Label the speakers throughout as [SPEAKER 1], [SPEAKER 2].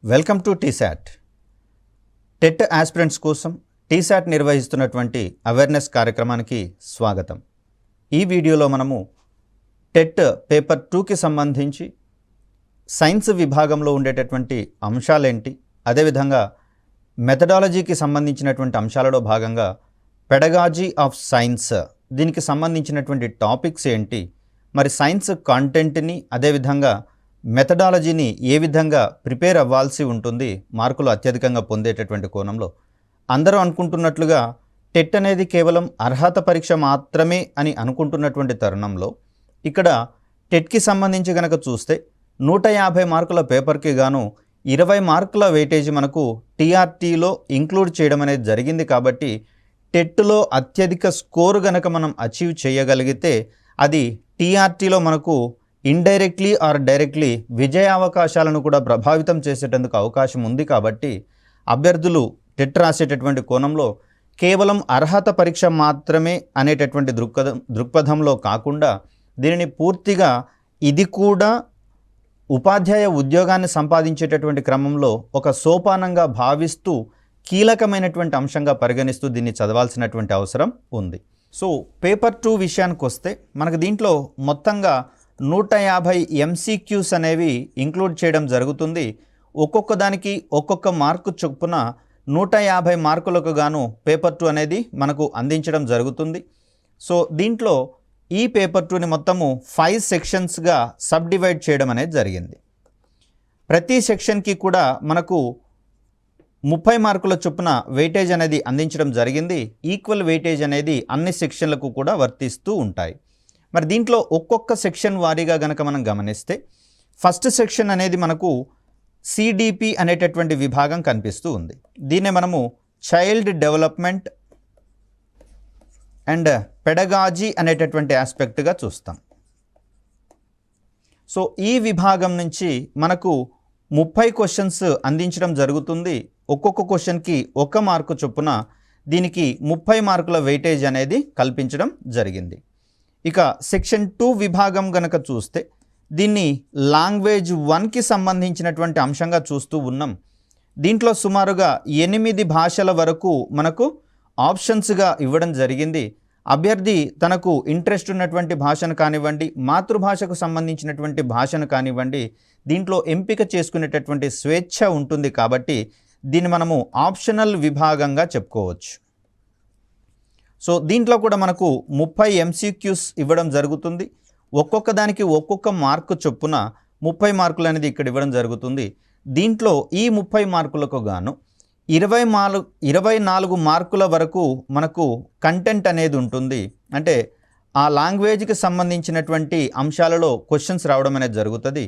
[SPEAKER 1] Welcome to T-SAT. TET aspirants కోసం టీశాట్ నిర్వహిస్తున్నటువంటి awareness కార్యక్రమానికి స్వాగతం. ఈ వీడియోలో మనము టెట్ పేపర్ 2కి సంబంధించి సైన్స్ విభాగంలో ఉండేటటువంటి అంశాలేంటి, అదేవిధంగా మెథడాలజీకి సంబంధించినటువంటి అంశాలలో భాగంగా పెడగాజీ ఆఫ్ సైన్స్, దీనికి సంబంధించినటువంటి టాపిక్స్ ఏంటి, మరి సైన్స్ కాంటెంట్ని అదేవిధంగా మెథడాలజీని ఏ విధంగా ప్రిపేర్ అవ్వాల్సి ఉంటుంది మార్కులు అత్యధికంగా పొందేటటువంటి కోణంలో. అందరూ అనుకుంటున్నట్లుగా టెట్ అనేది కేవలం అర్హత పరీక్ష మాత్రమే అని అనుకుంటున్నటువంటి తరుణంలో ఇక్కడ టెట్కి సంబంధించి కనుక చూస్తే 150 మార్కుల పేపర్కి గాను 20 మార్కుల వెయిటేజ్ మనకు టీఆర్టీలో ఇంక్లూడ్ చేయడం అనేది జరిగింది. కాబట్టి టెట్లో అత్యధిక స్కోరు గనక మనం అచీవ్ చేయగలిగితే అది టీఆర్టీలో మనకు ఇండైరెక్ట్లీ ఆర్ డైరెక్ట్లీ విజయావకాశాలను కూడా ప్రభావితం చేసేటందుకు అవకాశం ఉంది. కాబట్టి అభ్యర్థులు టెట్ రాసేటటువంటి కోణంలో కేవలం అర్హత పరీక్ష మాత్రమే అనేటటువంటి దృక్పథంలో కాకుండా దీనిని పూర్తిగా ఇది కూడా ఉపాధ్యాయ ఉద్యోగాన్ని సంపాదించేటటువంటి క్రమంలో ఒక సోపానంగా భావిస్తూ కీలకమైనటువంటి అంశంగా పరిగణిస్తూ దీన్ని చదవాల్సినటువంటి అవసరం ఉంది. సో పేపర్ 2 విషయానికి వస్తే మనకు దీంట్లో మొత్తంగా 150 MCQs అనేవి ఇంక్లూడ్ చేయడం జరుగుతుంది. ఒక్కొక్క దానికి ఒక్కొక్క మార్కు చొప్పున 150 మార్కులకు గాను పేపర్ 2 అనేది మనకు అందించడం జరుగుతుంది. సో దీంట్లో ఈ పేపర్ 2ని మొత్తము 5 సెక్షన్స్గా సబ్ డివైడ్ చేయడం అనేది జరిగింది. ప్రతి సెక్షన్కి కూడా మనకు 30 మార్కుల చొప్పున వెయిటేజ్ అనేది అందించడం జరిగింది. ఈక్వల్ వెయిటేజ్ అనేది అన్ని సెక్షన్లకు కూడా వర్తిస్తూ ఉంటాయి. మరి దీంట్లో ఒక్కొక్క సెక్షన్ వారీగా గనక మనం గమనిస్తే ఫస్ట్ సెక్షన్ అనేది మనకు సిడిపి అనేటటువంటి విభాగం కనిపిస్తూ ఉంది. దీన్నే మనము చైల్డ్ డెవలప్మెంట్ అండ్ పెడగాజీ అనేటటువంటి ఆస్పెక్ట్గా చూస్తాం. సో ఈ విభాగం నుంచి మనకు 30 క్వశ్చన్స్ అందించడం జరుగుతుంది. ఒక్కొక్క క్వశ్చన్కి 1 మార్కు చొప్పున దీనికి 30 మార్కుల వెయిటేజ్ అనేది కల్పించడం జరిగింది. ఇక సెక్షన్ 2 విభాగం గనక చూస్తే దీన్ని లాంగ్వేజ్ 1కి సంబంధించినటువంటి అంశంగా చూస్తూ ఉన్నాం. దీంట్లో సుమారుగా 8 భాషల వరకు మనకు ఆప్షన్స్గా ఇవ్వడం జరిగింది. అభ్యర్థి తనకు ఇంట్రెస్ట్ ఉన్నటువంటి భాషను కానివ్వండి, మాతృభాషకు సంబంధించినటువంటి భాషను కానివ్వండి, దీంట్లో ఎంపిక చేసుకునేటటువంటి స్వేచ్ఛ ఉంటుంది. కాబట్టి దీన్ని మనము ఆప్షనల్ విభాగంగా చెప్పుకోవచ్చు. సో దీంట్లో కూడా మనకు 30 MCQs ఇవ్వడం జరుగుతుంది. ఒక్కొక్క దానికి ఒక్కొక్క మార్కు చొప్పున 30 మార్కులు అనేది ఇక్కడ ఇవ్వడం జరుగుతుంది. దీంట్లో ఈ 30 మార్కులకు గాను 24 మార్కుల వరకు మనకు కంటెంట్ అనేది ఉంటుంది. అంటే ఆ లాంగ్వేజ్కి సంబంధించినటువంటి అంశాలలో క్వశ్చన్స్ రావడం అనేది జరుగుతుంది.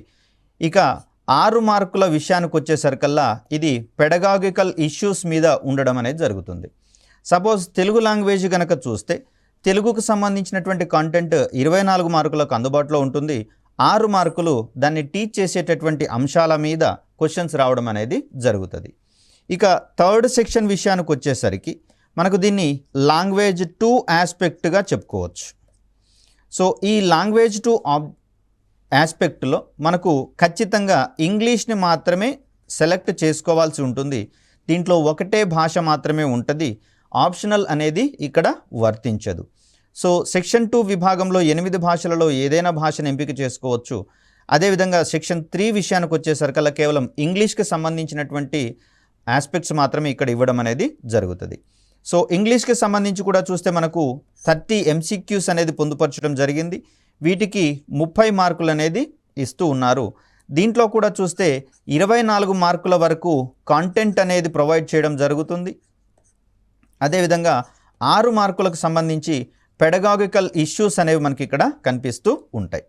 [SPEAKER 1] ఇక 6 మార్కుల విషయానికి వచ్చేసరికల్లా ఇది పెడగాగికల్ ఇష్యూస్ మీద ఉండడం అనేది జరుగుతుంది. సపోజ్ తెలుగు లాంగ్వేజ్ కనుక చూస్తే తెలుగుకు సంబంధించినటువంటి కాంటెంట్ 24 మార్కులకు అందుబాటులో ఉంటుంది. 6 మార్కులు దాన్ని టీచ్ చేసేటటువంటి అంశాల మీద క్వశ్చన్స్ రావడం అనేది జరుగుతుంది. ఇక థర్డ్ సెక్షన్ విషయానికి వచ్చేసరికి మనకు దీన్ని లాంగ్వేజ్ 2 ఆస్పెక్ట్గా చెప్పుకోవచ్చు. సో ఈ లాంగ్వేజ్ 2 ఆస్పెక్ట్లో మనకు ఖచ్చితంగా ఇంగ్లీష్ని మాత్రమే సెలెక్ట్ చేసుకోవాల్సి ఉంటుంది. దీంట్లో ఒకటే భాష మాత్రమే ఉంటుంది. ఆప్షనల్ అనేది ఇక్కడ వర్తించదు. సో సెక్షన్ 2 విభాగంలో 8 భాషలలో ఏదైనా భాషను ఎంపిక చేసుకోవచ్చు. అదేవిధంగా సెక్షన్ 3 విషయానికి వచ్చేసరికల్లా కేవలం ఇంగ్లీష్కి సంబంధించినటువంటి ఆస్పెక్ట్స్ మాత్రమే ఇక్కడ ఇవ్వడం అనేది జరుగుతుంది. సో ఇంగ్లీష్కి సంబంధించి కూడా చూస్తే మనకు 30 MCQs అనేది పొందుపరచడం జరిగింది. వీటికి 30 మార్కులు అనేది ఇస్తూ ఉన్నారు. దీంట్లో కూడా చూస్తే 24 మార్కుల వరకు కాంటెంట్ అనేది ప్రొవైడ్ చేయడం జరుగుతుంది. అదేవిధంగా 6 మార్కులకు సంబంధించి పెడగాగికల్ ఇష్యూస్ అనేవి మనకి ఇక్కడ కనిపిస్తూ ఉంటాయి.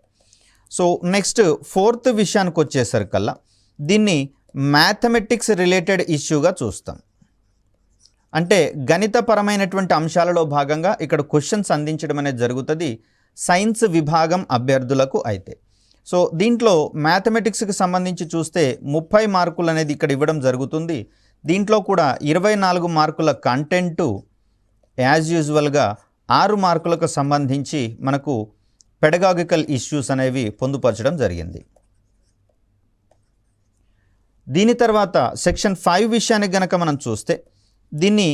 [SPEAKER 1] సో నెక్స్ట్ 4th విషయానికి వచ్చేసరికల్లా దీన్ని మ్యాథమెటిక్స్ రిలేటెడ్ ఇష్యూగా చూస్తాం. అంటే గణితపరమైనటువంటి అంశాలలో భాగంగా ఇక్కడ క్వశ్చన్స్ అందించడం అనేది జరుగుతుంది సైన్స్ విభాగం అభ్యర్థులకు అయితే. సో దీంట్లో మ్యాథమెటిక్స్కి సంబంధించి చూస్తే 30 మార్కులు అనేది ఇక్కడ ఇవ్వడం జరుగుతుంది. దీంట్లో కూడా 24 మార్కుల కంటెంటు యాజ్ యూజువల్గా 6 మార్కులకు సంబంధించి మనకు పెడగాగికల్ ఇష్యూస్ అనేవి పొందుపరచడం జరిగింది. దీని తర్వాత సెక్షన్ 5 విషయానికి గనక మనం చూస్తే దీన్ని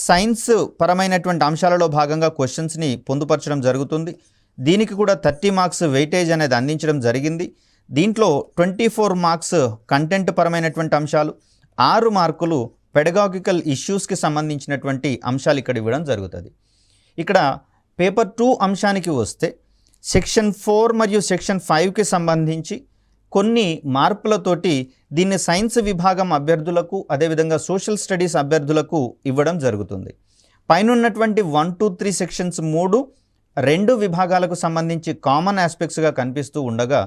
[SPEAKER 1] సైన్స్ పరమైనటువంటి అంశాలలో భాగంగా క్వశ్చన్స్ని పొందుపరచడం జరుగుతుంది. దీనికి కూడా 30 మార్క్స్ వెయిటేజ్ అనేది అందించడం జరిగింది. దీంట్లో 24 మార్క్స్ కంటెంట్ పరమైనటువంటి అంశాలు, 6 మార్కులు పెడగాగికల్ ఇష్యూస్కి సంబంధించినటువంటి అంశాలు ఇక్కడ ఇవ్వడం జరుగుతుంది. ఇక్కడ పేపర్ 2 అంశానికి వస్తే సెక్షన్ 4 మరియు సెక్షన్ 5కి సంబంధించి కొన్ని మార్పులతోటి దీన్ని సైన్స్ విభాగం అభ్యర్థులకు అదేవిధంగా సోషల్ స్టడీస్ అభ్యర్థులకు ఇవ్వడం జరుగుతుంది. పైన ఉన్నటువంటి 1, 2, 3 సెక్షన్స్ 2 విభాగాలకు సంబంధించి కామన్ ఆస్పెక్ట్స్గా కనిపిస్తూ ఉండగా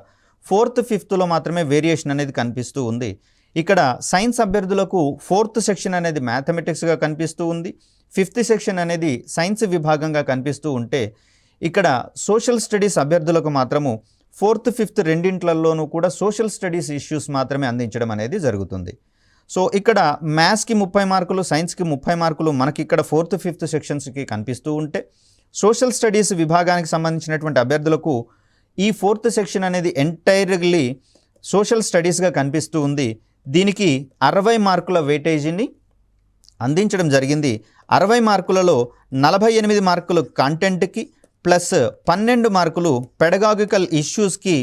[SPEAKER 1] 4th, 5thలో మాత్రమే వేరియేషన్ అనేది కనిపిస్తూ ఉంది. ఇక్కడ సైన్స్ అభ్యర్థులకు 4th సెక్షన్ అనేది మ్యాథమెటిక్స్గా కనిపిస్తూ ఉంది, 5th సెక్షన్ అనేది సైన్స్ విభాగంగా కనిపిస్తూ ఉంటే ఇక్కడ సోషల్ స్టడీస్ అభ్యర్థులకు మాత్రము 4th, 5th రెండింట్లలోనూ కూడా సోషల్ స్టడీస్ ఇష్యూస్ మాత్రమే అందించడం అనేది జరుగుతుంది. సో ఇక్కడ మ్యాథ్స్కి 30 మార్కులు, సైన్స్కి 30 మార్కులు మనకి ఇక్కడ 4th, 5th సెక్షన్స్కి కనిపిస్తూ ఉంటే సోషల్ స్టడీస్ విభాగానికి సంబంధించినటువంటి అభ్యర్థులకు ఈ 4th సెక్షన్ అనేది ఎంటైర్లీ సోషల్ స్టడీస్గా కనిపిస్తూ ఉంది. దీనికి 60 మార్కుల వెయిటేజీని అందించడం జరిగింది. 60 మార్కులలో 48 మార్కులు కంటెంట్కి ప్లస్ 12 మార్కులు పెడగాగికల్ ఇష్యూస్కి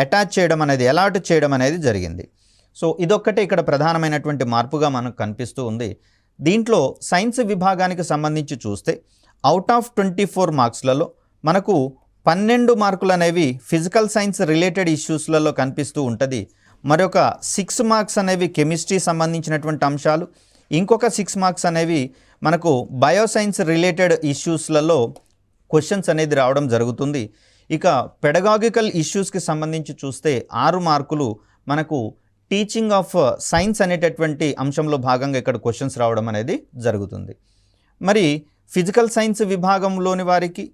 [SPEAKER 1] అటాచ్ చేయడం అనేది, అలాట్ చేయడం అనేది జరిగింది. సో ఇదొక్కటే ఇక్కడ ప్రధానమైనటువంటి మార్పుగా మనకు కనిపిస్తూ ఉంది. దీంట్లో సైన్స్ విభాగానికి సంబంధించి చూస్తే అవుట్ ఆఫ్ 24 మార్క్స్లలో మనకు 12 మార్కులు అనేవి ఫిజికల్ సైన్స్ రిలేటెడ్ ఇష్యూస్లలో కనిపిస్తూ ఉంటుంది. మరొక 6 మార్క్స్ అనేవి కెమిస్ట్రీ సంబంధించినటువంటి అంశాలు, ఇంకొక 6 మార్క్స్ అనేవి మనకు బయోసైన్స్ రిలేటెడ్ ఇష్యూస్లలో క్వశ్చన్స్ అనేది రావడం జరుగుతుంది. ఇక పెడగాగికల్ ఇష్యూస్కి సంబంధించి చూస్తే 6 మార్కులు మనకు టీచింగ్ ఆఫ్ సైన్స్ అనేటటువంటి అంశంలో భాగంగా ఇక్కడ క్వశ్చన్స్ రావడం అనేది జరుగుతుంది. మరి ఫిజికల్ సైన్స్ విభాగంలోని వారికి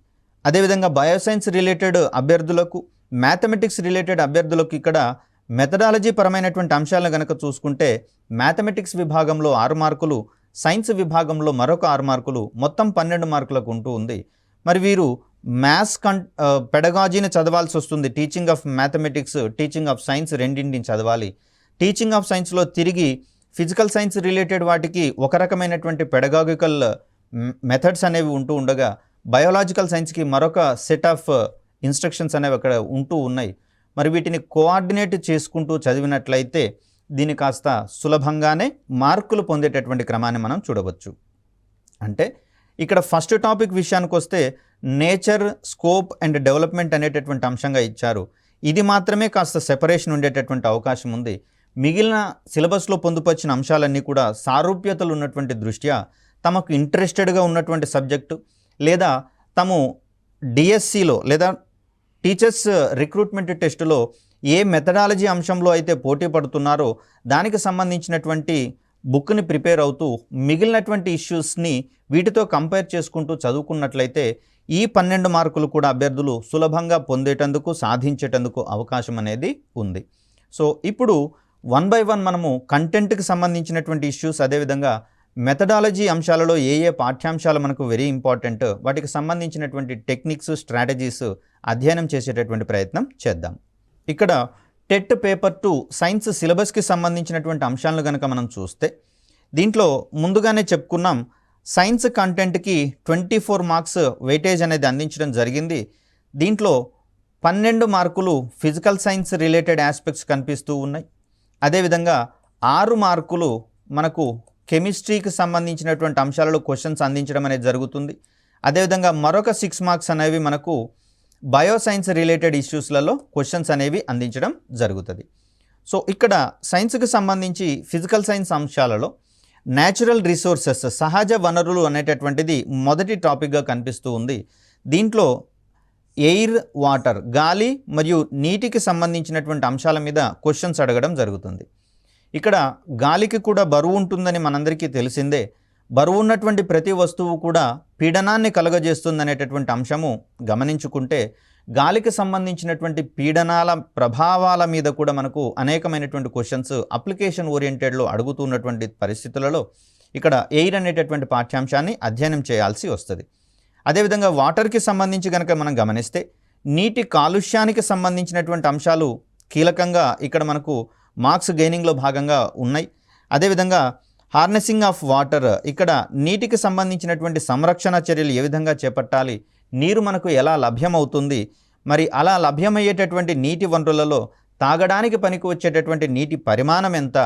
[SPEAKER 1] అదేవిధంగా బయోసైన్స్ రిలేటెడ్ అభ్యర్థులకు, మ్యాథమెటిక్స్ రిలేటెడ్ అభ్యర్థులకు ఇక్కడ మెథడాలజీ పరమైనటువంటి అంశాలను కనుక చూసుకుంటే మ్యాథమెటిక్స్ విభాగంలో 6 మార్కులు, సైన్స్ విభాగంలో మరొక 6 మార్కులు, మొత్తం 12 మార్కులకు ఉంటూ ఉంది. మరి వీరు మ్యాథ్స్ పెడగాజీని చదవాల్సి వస్తుంది. Teaching of mathematics, teaching of science రెండింటిని చదవాలి. టీచింగ్ ఆఫ్ సైన్స్లో తిరిగి ఫిజికల్ సైన్స్ రిలేటెడ్ వాటికి ఒక రకమైనటువంటి పెడగాగికల్ మెథడ్స్ అనేవి ఉంటూ ఉండగా బయోలాజికల్ సైన్స్కి మరొక సెట్ ఆఫ్ ఇన్స్ట్రక్షన్స్ అనేవి అక్కడ ఉంటూ ఉన్నాయి. మరి వీటిని కోఆర్డినేట్ చేసుకుంటూ చదివినట్లయితే దీన్ని కాస్త సులభంగానే మార్కులు పొందేటటువంటి క్రమాన్ని మనం చూడవచ్చు. అంటే ఇక్కడ ఫస్ట్ టాపిక్ విషయానికి వస్తే నేచర్, స్కోప్ అండ్ డెవలప్మెంట్ అనేటటువంటి అంశంగా ఇచ్చారు. ఇది మాత్రమే కాస్త సెపరేషన్ ఉండేటటువంటి అవకాశం ఉంది. మిగిలిన సిలబస్లో పొందుపరిచిన అంశాలన్నీ కూడా సారూప్యతలు ఉన్నటువంటి దృష్ట్యా తమకు ఇంట్రెస్టెడ్గా ఉన్నటువంటి సబ్జెక్టు లేదా తాము డిఎస్సిలో లేదా టీచర్స్ రిక్రూట్మెంట్ టెస్టులో ఏ మెథడాలజీ అంశంలో అయితే పోటీ పడుతున్నారో దానికి సంబంధించినటువంటి బుక్ని ప్రిపేర్ అవుతూ మిగిలినటువంటి ఇష్యూస్ని వీటితో కంపేర్ చేసుకుంటూ చదువుకున్నట్లయితే ఈ 12 మార్కులు కూడా అభ్యర్థులు సులభంగా పొందేటందుకు, సాధించేటందుకు అవకాశం అనేది ఉంది. సో ఇప్పుడు 1 by 1 మనము కంటెంట్కి సంబంధించినటువంటి ఇష్యూస్, అదేవిధంగా మెథడాలజీ అంశాలలో ఏ ఏ పాఠ్యాంశాలు మనకు వెరీ ఇంపార్టెంట్, వాటికి సంబంధించినటువంటి టెక్నిక్స్, స్ట్రాటజీస్ అధ్యయనం చేసేటటువంటి ప్రయత్నం చేద్దాం. ఇక్కడ టెట్ పేపర్ 2 సైన్స్ సిలబస్కి సంబంధించినటువంటి అంశాలను కనుక మనం చూస్తే దీంట్లో ముందుగానే చెప్పుకున్నాం సైన్స్ కంటెంట్కి 24 మార్క్స్ వెయిటేజ్ అనేది అందించడం జరిగింది. దీంట్లో 12 మార్కులు ఫిజికల్ సైన్స్ రిలేటెడ్ ఆస్పెక్ట్స్ కనిపిస్తూ ఉన్నాయి. అదేవిధంగా 6 మార్కులు మనకు కెమిస్ట్రీకి సంబంధించినటువంటి అంశాలలో క్వశ్చన్స్ అందించడం అనేది జరుగుతుంది. అదేవిధంగా మరొక 6 మార్క్స్ అనేవి మనకు బయోసైన్స్ రిలేటెడ్ ఇష్యూస్లలో క్వశ్చన్స్ అనేవి అందించడం జరుగుతుంది. సో ఇక్కడ సైన్స్కి సంబంధించి ఫిజికల్ సైన్స్ అంశాలలో న్యాచురల్ రిసోర్సెస్, సహజ వనరులు అనేటటువంటిది మొదటి టాపిక్గా కనిపిస్తూ ఉంది. దీంట్లో ఎయిర్, వాటర్, గాలి మరియు నీటికి సంబంధించినటువంటి అంశాల మీద క్వశ్చన్స్ అడగడం జరుగుతుంది. ఇక్కడ గాలికి కూడా బరువు ఉంటుందని మనందరికీ తెలిసిందే. బరువు ఉన్నటువంటి ప్రతి వస్తువు కూడా పీడనాన్ని కలుగజేస్తుందనేటటువంటి అంశము గమనించుకుంటే గాలికి సంబంధించినటువంటి పీడనాల ప్రభావాల మీద కూడా మనకు అనేకమైనటువంటి క్వశ్చన్స్ అప్లికేషన్ ఓరియంటెడ్లో అడుగుతున్నటువంటి పరిస్థితులలో ఇక్కడ ఎయిర్ అనేటటువంటి పాఠ్యాంశాన్ని అధ్యయనం చేయాల్సి వస్తుంది. అదేవిధంగా వాటర్కి సంబంధించి కనుక మనం గమనిస్తే నీటి కాలుష్యానికి సంబంధించినటువంటి అంశాలు కీలకంగా ఇక్కడ మనకు మార్క్స్ గెయినింగ్లో భాగంగా ఉన్నాయి. అదేవిధంగా హార్నెసింగ్ ఆఫ్ వాటర్, ఇక్కడ నీటికి సంబంధించినటువంటి సంరక్షణ చర్యలు ఏ విధంగా చేపట్టాలి, నీరు మనకు ఎలా లభ్యమవుతుంది, మరి అలా లభ్యమయ్యేటటువంటి నీటి వనరులలో తాగడానికి పనికి వచ్చేటటువంటి నీటి పరిమాణం ఎంత,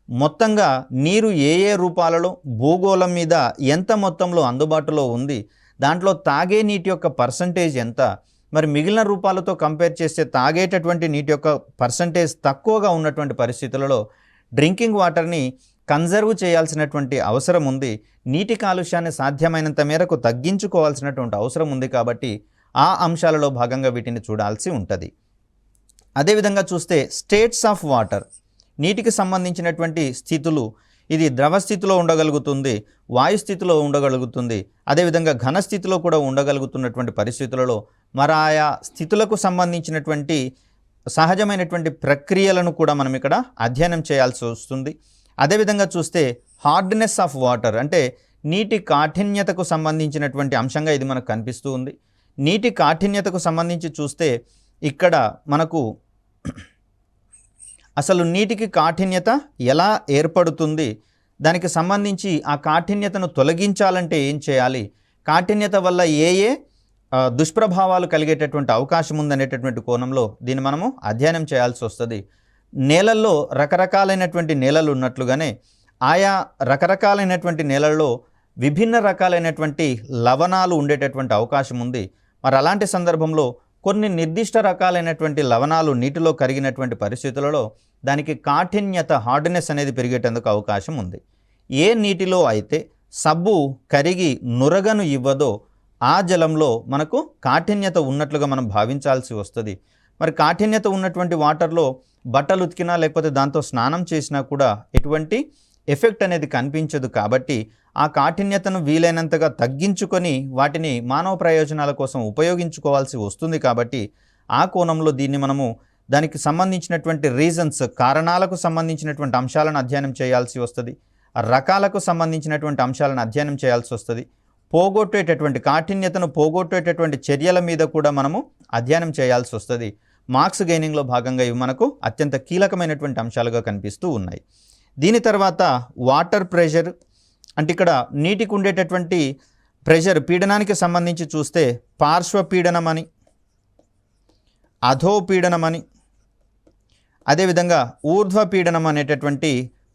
[SPEAKER 1] మొత్తంగా నీరు ఏ ఏ రూపాలలో భూగోళం మీద ఎంత మొత్తంలో అందుబాటులో ఉంది, దాంట్లో తాగే నీటి యొక్క పర్సంటేజ్ ఎంత, మరి మిగిలిన రూపాలతో కంపేర్ చేస్తే తాగేటటువంటి నీటి యొక్క పర్సంటేజ్ తక్కువగా ఉన్నటువంటి పరిస్థితులలో డ్రింకింగ్ వాటర్ని కన్జర్వ్ చేయాల్సినటువంటి అవసరం ఉంది. నీటి కాలుష్యాన్ని సాధ్యమైనంత మేరకు తగ్గించుకోవాల్సినటువంటి అవసరం ఉంది. కాబట్టి ఆ అంశాలలో భాగంగా వీటిని చూడాల్సి ఉంటుంది. అదేవిధంగా చూస్తే స్టేట్స్ ఆఫ్ వాటర్, నీటికి సంబంధించినటువంటి స్థితులు, ఇది ద్రవ స్థితిలో ఉండగలుగుతుంది, వాయు స్థితిలో ఉండగలుగుతుంది, అదేవిధంగా ఘన స్థితిలో కూడా ఉండగలుగుతున్నటువంటి పరిస్థితులలో మరి ఆయా స్థితులకు సంబంధించినటువంటి సహజమైనటువంటి ప్రక్రియలను కూడా మనం ఇక్కడ అధ్యయనం చేయాల్సి వస్తుంది. అదేవిధంగా చూస్తే హార్డ్నెస్ ఆఫ్ వాటర్, అంటే నీటి కాఠిన్యతకు సంబంధించినటువంటి అంశంగా ఇది మనకు కనిపిస్తూ ఉంది. నీటి కాఠిన్యతకు సంబంధించి చూస్తే ఇక్కడ మనకు అసలు నీటికి కాఠిన్యత ఎలా ఏర్పడుతుంది, దానికి సంబంధించి ఆ కాఠిన్యతను తొలగించాలంటే ఏం చేయాలి, కాఠిన్యత వల్ల ఏ ఏ దుష్ప్రభావాలు కలిగేటటువంటి అవకాశం ఉందనేటటువంటి కోణంలో దీన్ని మనము అధ్యయనం చేయాల్సి వస్తుంది. నేలల్లో రకరకాలైనటువంటి నేలలు ఉన్నట్లుగానే ఆయా రకరకాలైనటువంటి నేలల్లో విభిన్న రకాలైనటువంటి లవణాలు ఉండేటటువంటి అవకాశం ఉంది. మరి అలాంటి సందర్భంలో కొన్ని నిర్దిష్ట రకాలైనటువంటి లవణాలు నీటిలో కరిగినటువంటి పరిస్థితులలో దానికి కాఠిన్యత, హార్డ్నెస్ అనేది పెరిగేటందుకు అవకాశం ఉంది. ఏ నీటిలో అయితే సబ్బు కరిగి నురగను ఇవ్వదో ఆ జలంలో మనకు కాఠిన్యత ఉన్నట్లుగా మనం భావించాల్సి వస్తుంది. మరి కాఠిన్యత ఉన్నటువంటి వాటర్లో బట్టలు ఉతికినా లేకపోతే దాంతో స్నానం చేసినా కూడా ఎటువంటి ఎఫెక్ట్ అనేది కనిపించదు. కాబట్టి ఆ కాఠిన్యతను వీలైనంతగా తగ్గించుకొని వాటిని మానవ ప్రయోజనాల కోసం ఉపయోగించుకోవాల్సి వస్తుంది. కాబట్టి ఆ కోణంలో దీన్ని మనము దానికి సంబంధించినటువంటి రీజన్స్, కారణాలకు సంబంధించినటువంటి అంశాలను అధ్యయనం చేయాల్సి వస్తుంది. రకాలకు సంబంధించినటువంటి అంశాలను అధ్యయనం చేయాల్సి వస్తుంది. పోగొట్టేటటువంటి కాఠిన్యతను పోగొట్టేటటువంటి చర్యల మీద కూడా మనము అధ్యయనం చేయాల్సి వస్తుంది. మార్క్స్ గెయినింగ్లో భాగంగా ఇవి మనకు అత్యంత కీలకమైనటువంటి అంశాలుగా కనిపిస్తూ ఉన్నాయి. దీని తర్వాత వాటర్ ప్రెషర్, అంటే ఇక్కడ నీటికి ఉండేటటువంటి ప్రెషర్, పీడనానికి సంబంధించి చూస్తే పార్శ్వపీడనం అని, అధోపీడనం అని, అదేవిధంగా ఊర్ధ్వపీడనం అనేటటువంటి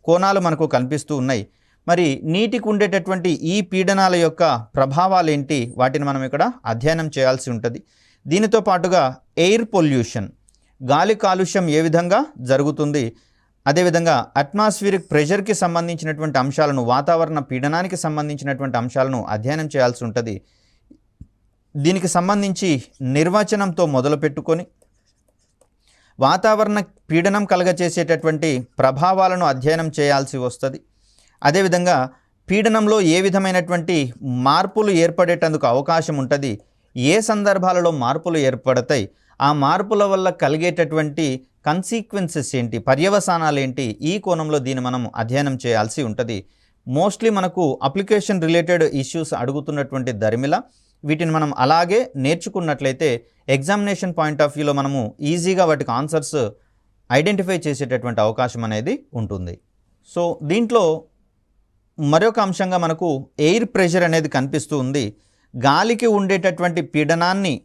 [SPEAKER 1] కోణాలు మనకు కనిపిస్తూ ఉన్నాయి. మరి నీటికి ఉండేటటువంటి ఈ పీడనాల యొక్క ప్రభావాలు ఏంటి, వాటిని మనం ఇక్కడ అధ్యయనం చేయాల్సి ఉంటుంది. దీనితో పాటుగా ఎయిర్ పొల్యూషన్, గాలి కాలుష్యం ఏ విధంగా జరుగుతుంది, అదేవిధంగా అట్మాస్ఫిరిక్ ప్రెషర్కి సంబంధించినటువంటి అంశాలను, వాతావరణ పీడనానికి సంబంధించినటువంటి అంశాలను అధ్యయనం చేయాల్సి ఉంటుంది. దీనికి సంబంధించి నిర్వచనంతో మొదలుపెట్టుకొని వాతావరణ పీడనం కలగచేసేటటువంటి ప్రభావాలను అధ్యయనం చేయాల్సి వస్తుంది. అదేవిధంగా పీడనంలో ఏ విధమైనటువంటి మార్పులు ఏర్పడేటందుకు అవకాశం ఉంటుంది, ఏ సందర్భాలలో మార్పులు ఏర్పడతాయి, ఆ మార్పుల వల్ల కలిగేటటువంటి కన్సీక్వెన్సెస్ ఏంటి, పర్యవసానాలు ఏంటి, ఈ కోణంలో దీన్ని మనం అధ్యయనం చేయాల్సి ఉంటుంది. మోస్ట్లీ మనకు అప్లికేషన్ రిలేటెడ్ ఇష్యూస్ అడుగుతున్నటువంటి దరిమిల వీటిని మనం అలాగే నేర్చుకున్నట్లయితే ఎగ్జామినేషన్ పాయింట్ ఆఫ్ వ్యూలో మనము ఈజీగా వాటికి ఆన్సర్స్ ఐడెంటిఫై చేసేటటువంటి అవకాశం అనేది ఉంటుంది. సో దీంట్లో మరొక అంశంగా మనకు ఎయిర్ ప్రెషర్ అనేది కనిపిస్తూ ఉంది. గాలికి ఉండేటటువంటి పీడనాన్ని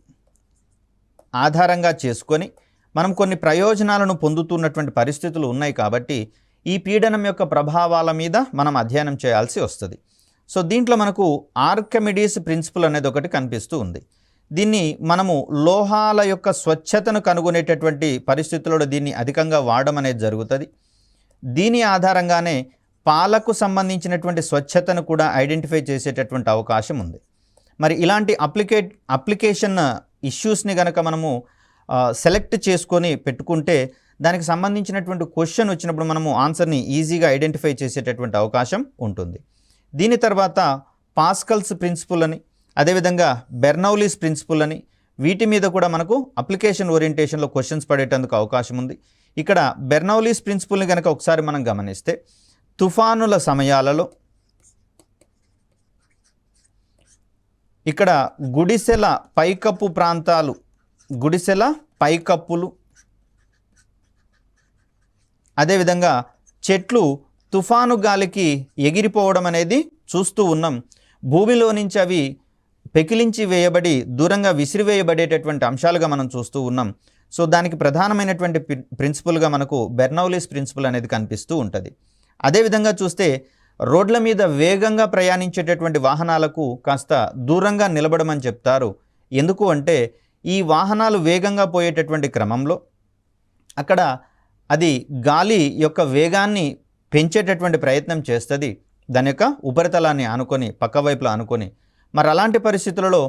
[SPEAKER 1] ఆధారంగా చేసుకొని మనం కొన్ని ప్రయోజనాలను పొందుతున్నటువంటి పరిస్థితులు ఉన్నాయి. కాబట్టి ఈ పీడనం యొక్క ప్రభావాల మీద మనం అధ్యయనం చేయాల్సి వస్తుంది. సో దీంట్లో మనకు ఆర్కిమిడీస్ ప్రిన్సిపల్ అనేది ఒకటి కనిపిస్తూ ఉంది. దీన్ని మనము లోహాల యొక్క స్వచ్ఛతను కనుగొనేటటువంటి పరిస్థితుల్లో దీన్ని అధికంగా వాడడం అనేది జరుగుతుంది. దీని ఆధారంగానే పాలకు సంబంధించినటువంటి స్వచ్ఛతను కూడా ఐడెంటిఫై చేసేటటువంటి అవకాశం ఉంది. మరి ఇలాంటి అప్లికేషన్ ఇష్యూస్ని కనుక మనము సెలెక్ట్ చేసుకొని పెట్టుకుంటే దానికి సంబంధించినటువంటి క్వశ్చన్ వచ్చినప్పుడు మనము ఆన్సర్ని ఈజీగా ఐడెంటిఫై చేసేటటువంటి అవకాశం ఉంటుంది. దీని తర్వాత పాస్కల్స్ ప్రిన్సిపల్ అని, అదేవిధంగా బెర్నౌలీస్ ప్రిన్సిపల్ అని, వీటి మీద కూడా మనకు అప్లికేషన్ ఓరియంటేషన్లో క్వశ్చన్స్ పడేటందుకు అవకాశం ఉంది. ఇక్కడ బెర్నౌలీస్ ప్రిన్సిపల్ని కనుక ఒకసారి మనం గమనిస్తే తుఫానుల సమయాలలో ఇక్కడ గుడిసెల పైకప్పు ప్రాంతాలు, గుడిసెల పైకప్పులు, అదేవిధంగా చెట్లు తుఫాను గాలికి ఎగిరిపోవడం అనేది చూస్తూ ఉన్నాం. భూమిలో నుంచి అవి పెకిలించి వేయబడి దూరంగా విసిరివేయబడేటటువంటి అంశాలుగా మనం చూస్తూ ఉన్నాం. సో దానికి ప్రధానమైనటువంటి ప్రిన్సిపల్గా మనకు బెర్నౌలీస్ ప్రిన్సిపల్ అనేది కనిపిస్తూ ఉంటుంది. అదేవిధంగా చూస్తే రోడ్ల మీద వేగంగా ప్రయాణించేటటువంటి వాహనాలకు కాస్త దూరంగా నిలబడమని చెప్తారు. ఎందుకు అంటే ఈ వాహనాలు వేగంగా పోయేటటువంటి క్రమంలో అక్కడ అది గాలి యొక్క వేగాన్ని పెంచేటటువంటి ప్రయత్నం చేస్తుంది, దాని యొక్క ఉపరితలాన్ని ఆనుకొని పక్క వైపులో ఆనుకొని. మరి అలాంటి పరిస్థితులలో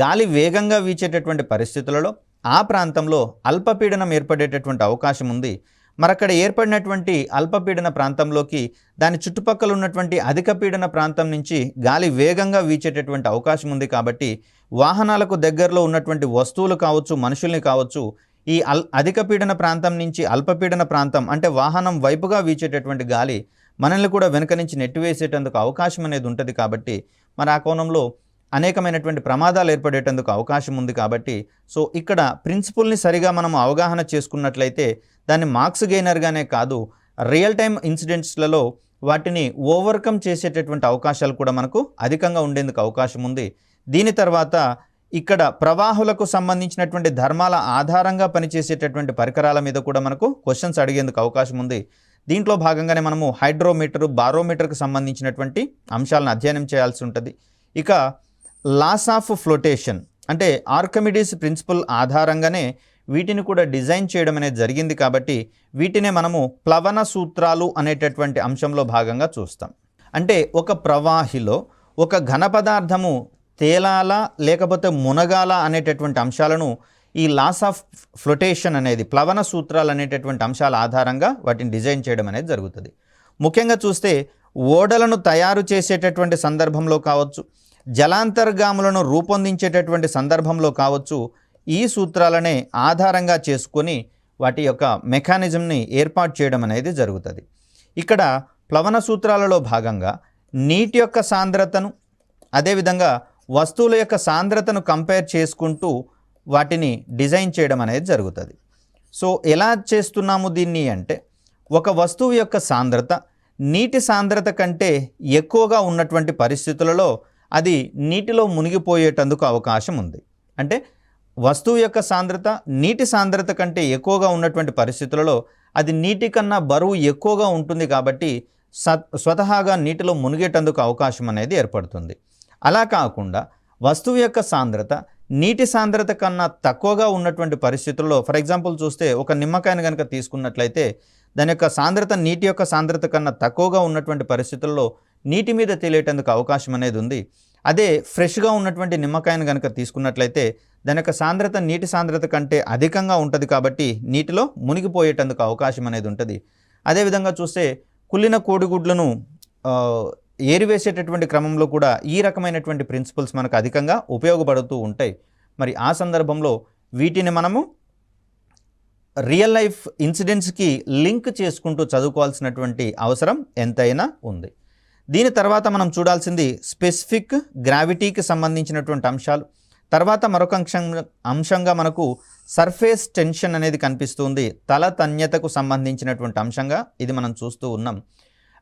[SPEAKER 1] గాలి వేగంగా వీచేటటువంటి పరిస్థితులలో ఆ ప్రాంతంలో అల్పపీడనం ఏర్పడేటటువంటి అవకాశం ఉంది. మరి అక్కడ ఏర్పడినటువంటి అల్పపీడన ప్రాంతంలోకి దాని చుట్టుపక్కల ఉన్నటువంటి అధిక పీడన ప్రాంతం నుంచి గాలి వేగంగా వీచేటటువంటి అవకాశం ఉంది. కాబట్టి వాహనాలకు దగ్గరలో ఉన్నటువంటి వస్తువులు కావచ్చు, మనుషుల్ని కావచ్చు, ఈ అధిక పీడన ప్రాంతం నుంచి అల్పపీడన ప్రాంతం అంటే వాహనం వైపుగా వీచేటటువంటి గాలి మనల్ని కూడా వెనుక నుంచి నెట్టివేసేటందుకు అవకాశం అనేది ఉంటుంది. కాబట్టి మరి ఆ కోణంలో అనేకమైనటువంటి ప్రమాదాలు ఏర్పడేటందుకు అవకాశం ఉంది. కాబట్టి సో ఇక్కడ ప్రిన్సిపల్ని సరిగా మనం అవగాహన చేసుకున్నట్లయితే దాన్ని మార్క్స్ గెయినర్గానే కాదు, రియల్ టైమ్ ఇన్సిడెంట్స్లలో వాటిని ఓవర్కమ్ చేసేటటువంటి అవకాశాలు కూడా మనకు అధికంగా ఉండేందుకు అవకాశం ఉంది. దీని తర్వాత ఇక్కడ ప్రవాహులకు సంబంధించినటువంటి ధర్మాల ఆధారంగా పనిచేసేటటువంటి పరికరాల మీద కూడా మనకు క్వశ్చన్స్ అడిగేందుకు అవకాశం ఉంది. దీంట్లో భాగంగానే మనము హైడ్రోమీటర్, బారోమీటర్కి సంబంధించినటువంటి అంశాలను అధ్యయనం చేయాల్సి ఉంటుంది. ఇక లాస్ ఆఫ్ ఫ్లోటేషన్ అంటే ఆర్కిమిడీస్ ప్రిన్సిపల్ ఆధారంగానే వీటిని కూడా డిజైన్ చేయడం అనేది జరిగింది. కాబట్టి వీటినే మనము ప్లవన సూత్రాలు అనేటటువంటి అంశంలో భాగంగా చూస్తాం. అంటే ఒక ప్రవాహిలో ఒక ఘన పదార్థము తేలాలా లేకపోతే మునగాల అనేటటువంటి అంశాలను ఈ లాస్ ఆఫ్ ఫ్లోటేషన్ అనేది ప్లవన సూత్రాలు అనేటటువంటి అంశాల ఆధారంగా వాటిని డిజైన్ చేయడం అనేది జరుగుతుంది. ముఖ్యంగా చూస్తే ఓడలను తయారు చేసేటటువంటి సందర్భంలో కావచ్చు, జలాంతర్గాములను రూపొందించేటటువంటి సందర్భంలో కావచ్చు, ఈ సూత్రాలనే ఆధారంగా చేసుకొని వాటి యొక్క మెకానిజంని ఏర్పాటు చేయడం అనేది జరుగుతుంది. ఇక్కడ ప్లవన సూత్రాలలో భాగంగా నీటి యొక్క సాంద్రతను అదేవిధంగా వస్తువుల యొక్క సాంద్రతను కంపేర్ చేసుకుంటూ వాటిని డిజైన్ చేయడం అనేది జరుగుతుంది. సో ఎలా చేస్తున్నాము దీన్ని అంటే ఒక వస్తువు యొక్క సాంద్రత నీటి సాంద్రత కంటే ఎక్కువగా ఉన్నటువంటి పరిస్థితులలో అది నీటిలో మునిగిపోయేటందుకు అవకాశం ఉంది. అంటే వస్తువు యొక్క సాంద్రత నీటి సాంద్రత కంటే ఎక్కువగా ఉన్నటువంటి పరిస్థితులలో అది నీటి కన్నా బరువు ఎక్కువగా ఉంటుంది. కాబట్టి స్వతహాగా నీటిలో మునిగేటందుకు అవకాశం అనేది ఏర్పడుతుంది. అలా కాకుండా వస్తువు యొక్క సాంద్రత నీటి సాంద్రత కన్నా తక్కువగా ఉన్నటువంటి పరిస్థితుల్లో, ఫర్ ఎగ్జాంపుల్ చూస్తే ఒక నిమ్మకాయను కనుక తీసుకున్నట్లయితే దాని యొక్క సాంద్రత నీటి యొక్క సాంద్రత కన్నా తక్కువగా ఉన్నటువంటి పరిస్థితుల్లో నీటి మీద తేలేటందుకు అవకాశం అనేది ఉంది. అదే ఫ్రెష్గా ఉన్నటువంటి నిమ్మకాయను కనుక తీసుకున్నట్లయితే దాని యొక్క సాంద్రత నీటి సాంద్రత కంటే అధికంగా ఉంటుంది. కాబట్టి నీటిలో మునిగిపోయేటందుకు అవకాశం అనేది ఉంటుంది. అదేవిధంగా చూస్తే కుళ్ళిన కోడిగుడ్లను ఏరివేసేటటువంటి క్రమంలో కూడా ఈ రకమైనటువంటి ప్రిన్సిపల్స్ మనకు అధికంగా ఉపయోగపడుతూ ఉంటాయి. మరి ఆ సందర్భంలో వీటిని మనము రియల్ లైఫ్ ఇన్సిడెంట్స్కి లింక్ చేసుకుంటూ చదువుకోవాల్సినటువంటి అవసరం ఎంతైనా ఉంది. దీని తర్వాత మనం చూడాల్సింది స్పెసిఫిక్ గ్రావిటీకి సంబంధించినటువంటి అంశాలు. తర్వాత మరొక అంశంగా మనకు సర్ఫేస్ టెన్షన్ అనేది కనిపిస్తుంది. తల తన్యతకు సంబంధించినటువంటి అంశంగా ఇది మనం చూస్తూ ఉన్నాం.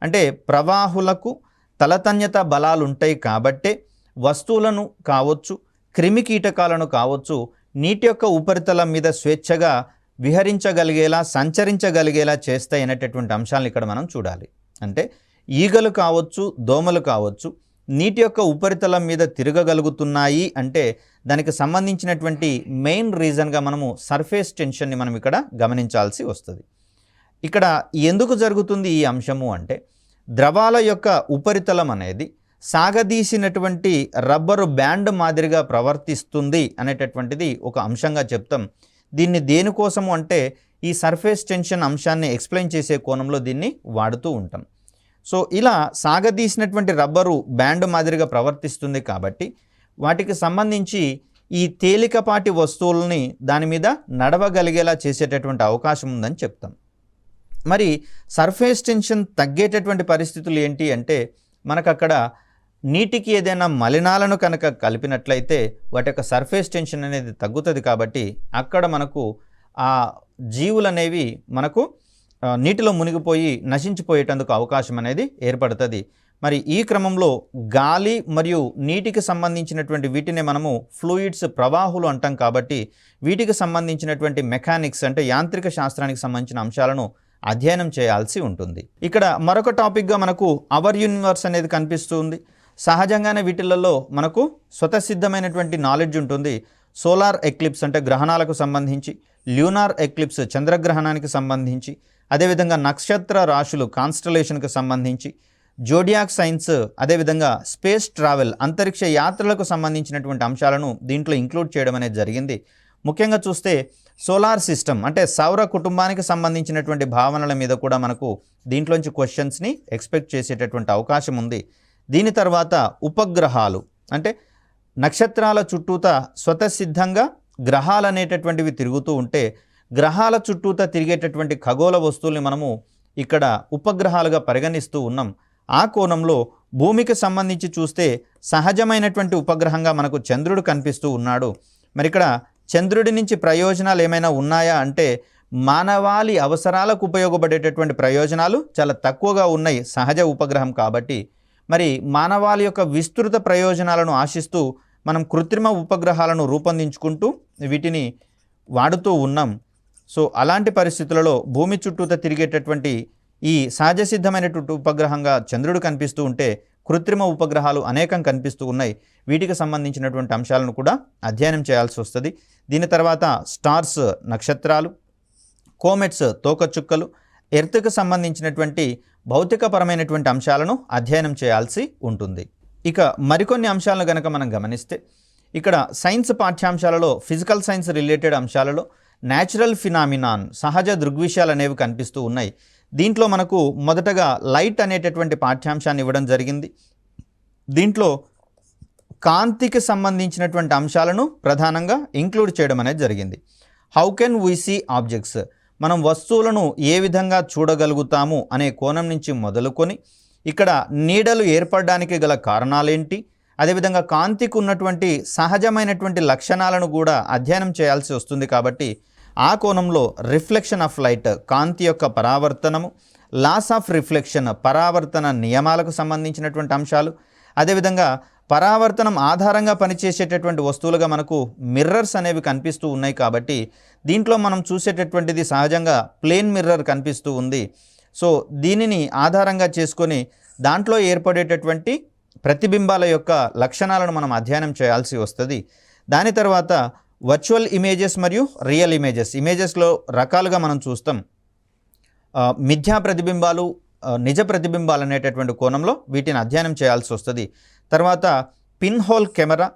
[SPEAKER 1] అంటే ప్రవాహులకు తలతన్యత బలాలు ఉంటాయి కాబట్టే వస్తువులను కావచ్చు, క్రిమి కీటకాలను కావచ్చు, నీటి యొక్క ఉపరితలం మీద స్వేచ్ఛగా విహరించగలిగేలా సంచరించగలిగేలా చేస్తాయి అనేటటువంటి అంశాలను ఇక్కడ మనం చూడాలి. అంటే ఈగలు కావచ్చు, దోమలు కావచ్చు, నీటి యొక్క ఉపరితలం మీద తిరగగలుగుతున్నాయి అంటే దానికి సంబంధించినటువంటి మెయిన్ రీజన్గా మనము సర్ఫేస్ టెన్షన్ని మనం ఇక్కడ గమనించాల్సి వస్తుంది. ఇక్కడ ఎందుకు జరుగుతుంది ఈ అంశము అంటే ద్రవాల యొక్క ఉపరితలం అనేది సాగదీసినటువంటి రబ్బరు బ్యాండ్ మాదిరిగా ప్రవర్తిస్తుంది అనేటటువంటిది ఒక అంశంగా చెప్తాం. దీన్ని దేనికోసము అంటే ఈ సర్ఫేస్ టెన్షన్ అంశాన్ని ఎక్స్ప్లెయిన్ చేసే కోణంలో దీన్ని వాడుతూ ఉంటాం. సో ఇలా సాగదీసినటువంటి రబ్బరు బ్యాండ్ మాదిరిగా ప్రవర్తిస్తుంది కాబట్టి వాటికి సంబంధించి ఈ తేలికపాటి వస్తువులని దాని మీద నడవగలిగేలా చేసేటటువంటి అవకాశం ఉందని చెప్తాం. మరి సర్ఫేస్ టెన్షన్ తగ్గేటటువంటి పరిస్థితులు ఏంటి అంటే మనకు అక్కడ నీటికి ఏదైనా మలినాలను కనుక కలిపినట్లయితే వాటి యొక్క సర్ఫేస్ టెన్షన్ అనేది తగ్గుతుంది. కాబట్టి అక్కడ మనకు ఆ జీవులు అనేవి మనకు నీటిలో మునిగిపోయి నశించిపోయేటందుకు అవకాశం అనేది ఏర్పడుతుంది. మరి ఈ క్రమంలో గాలి మరియు నీటికి సంబంధించినటువంటి వీటిని మనము ఫ్లూయిడ్స్ ప్రవాహులు అంటాం. కాబట్టి వీటికి సంబంధించినటువంటి మెకానిక్స్ అంటే యాంత్రిక శాస్త్రానికి సంబంధించిన అంశాలను అధ్యయనం చేయాల్సి ఉంటుంది. ఇక్కడ మరొక టాపిక్గా మనకు అవర్ యూనివర్స్ అనేది కనిపిస్తుంది. సహజంగానే వీటిలలో మనకు స్వతసిద్ధమైనటువంటి నాలెడ్జ్ ఉంటుంది. సోలార్ ఎక్లిప్స్ అంటే గ్రహణాలకు సంబంధించి, ల్యూనార్ ఎక్లిప్స్ చంద్రగ్రహణానికి సంబంధించి, అదేవిధంగా నక్షత్ర రాశులు కాన్స్టలేషన్కి సంబంధించి, జోడియాక్ సైన్స్, అదేవిధంగా స్పేస్ ట్రావెల్ అంతరిక్ష యాత్రలకు సంబంధించినటువంటి అంశాలను దీంట్లో ఇంక్లూడ్ చేయడం అనేది జరిగింది. ముఖ్యంగా చూస్తే సోలార్ సిస్టమ్ అంటే సౌర కుటుంబానికి సంబంధించినటువంటి భావనల మీద కూడా మనకు దీంట్లోంచి క్వశ్చన్స్ని ఎక్స్పెక్ట్ చేసేటటువంటి అవకాశం ఉంది. దీని తర్వాత ఉపగ్రహాలు అంటే నక్షత్రాల చుట్టూతా స్వతసిద్ధంగా గ్రహాలు అనేటటువంటివి తిరుగుతూ ఉంటే గ్రహాల చుట్టూతా తిరిగేటటువంటి ఖగోళ వస్తువుల్ని మనము ఇక్కడ ఉపగ్రహాలుగా పరిగణిస్తూ ఉన్నాం. ఆ కోణంలో భూమికి సంబంధించి చూస్తే సహజమైనటువంటి ఉపగ్రహంగా మనకు చంద్రుడు కనిపిస్తూ ఉన్నాడు. మరి ఇక్కడ చంద్రుడి నుంచి ప్రయోజనాలు ఏమైనా ఉన్నాయా అంటే మానవాళి అవసరాలకు ఉపయోగపడేటటువంటి ప్రయోజనాలు చాలా తక్కువగా ఉన్నాయి సహజ ఉపగ్రహం కాబట్టి. మరి మానవాళి యొక్క విస్తృత ప్రయోజనాలను ఆశిస్తూ మనం కృత్రిమ ఉపగ్రహాలను రూపొందించుకుంటూ వీటిని వాడుతూ ఉన్నాం. సో అలాంటి పరిస్థితులలో భూమి చుట్టూత తిరిగేటటువంటి ఈ సహజ సిద్ధమైనటువంటి ఉపగ్రహంగా చంద్రుడు కనిపిస్తూ ఉంటే కృత్రిమ ఉపగ్రహాలు అనేకం కనిపిస్తూ ఉన్నాయి. వీటికి సంబంధించినటువంటి అంశాలను కూడా అధ్యయనం చేయాల్సి వస్తుంది. దీని తర్వాత స్టార్స్ నక్షత్రాలు, కోమెట్స్ తోకచుక్కలు, ఎర్త్కి సంబంధించినటువంటి భౌతికపరమైనటువంటి అంశాలను అధ్యయనం చేయాల్సి ఉంటుంది. ఇక మరికొన్ని అంశాలను కనుక మనం గమనిస్తే ఇక్కడ సైన్స్ పాఠ్యాంశాలలో ఫిజికల్ సైన్స్ రిలేటెడ్ అంశాలలో న్యాచురల్ ఫినామినాన్ సహజ దృగ్విషయాలు అనేవి కనిపిస్తూ ఉన్నాయి. దీంట్లో మనకు మొదటగా లైట్ అనేటటువంటి పాఠ్యాంశాన్ని ఇవ్వడం జరిగింది. దీంట్లో కాంతికి సంబంధించినటువంటి అంశాలను ప్రధానంగా ఇంక్లూడ్ చేయడం అనేది జరిగింది. How can we see objects, మనం వస్తువులను ఏ విధంగా చూడగలుగుతాము అనే కోణం నుంచి మొదలుకొని ఇక్కడ నీడలు ఏర్పడడానికి గల కారణాలేంటి, అదేవిధంగా కాంతికి ఉన్నటువంటి సహజమైనటువంటి లక్షణాలను కూడా అధ్యయనం చేయాల్సి వస్తుంది. కాబట్టి ఆ కోణంలో రిఫ్లెక్షన్ ఆఫ్ లైట్ కాంతి యొక్క పరావర్తనము, లాస్ ఆఫ్ రిఫ్లెక్షన్ పరావర్తన నియమాలకు సంబంధించినటువంటి అంశాలు, అదేవిధంగా పరావర్తనం ఆధారంగా పనిచేసేటటువంటి వస్తువులుగా మనకు మిర్రర్స్ అనేవి కనిపిస్తూ ఉన్నాయి. కాబట్టి దీంట్లో మనం చూసేటటువంటిది సహజంగా ప్లేన్ మిర్రర్ కనిపిస్తూ ఉంది. సో దీనిని ఆధారంగా చేసుకొని దాంట్లో ఏర్పడేటటువంటి ప్రతిబింబాల యొక్క లక్షణాలను మనం అధ్యయనం చేయాల్సి వస్తుంది. దాని తర్వాత వర్చువల్ ఇమేజెస్ మరియు రియల్ ఇమేజెస్లో రకాలుగా మనం చూస్తాం. మిథ్యా ప్రతిబింబాలు, నిజ ప్రతిబింబాలు అనేటటువంటి కోణంలో వీటిని అధ్యయనం చేయాల్సి వస్తుంది. తర్వాత పిన్ హోల్ కెమెరా,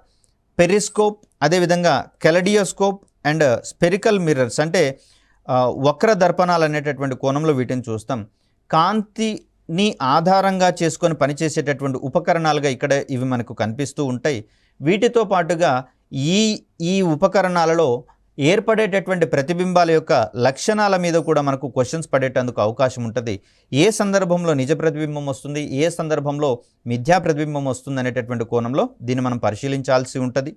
[SPEAKER 1] పెరిస్కోప్, అదేవిధంగా కెలడియోస్కోప్ అండ్ స్పెరికల్ మిర్రర్స్ అంటే వక్ర దర్పణాలు అనేటటువంటి కోణంలో వీటిని చూస్తాం. కాంతిని ఆధారంగా చేసుకొని పనిచేసేటటువంటి ఉపకరణాలుగా ఇక్కడ ఇవి మనకు కనిపిస్తూ ఉంటాయి. వీటితో పాటుగా ఈ ఉపకరణాలలో ఏర్పడేటటువంటి ప్రతిబింబాల యొక్క లక్షణాల మీద కూడా మనకు క్వశ్చన్స్ పడేటందుకు అవకాశం ఉంటుంది. ఏ సందర్భంలో నిజ ప్రతిబింబం వస్తుంది, ఏ సందర్భంలో మిథ్యా ప్రతిబింబం వస్తుంది అనేటటువంటి కోణంలో దీన్ని మనం పరిశీలించాల్సి ఉంటుంది.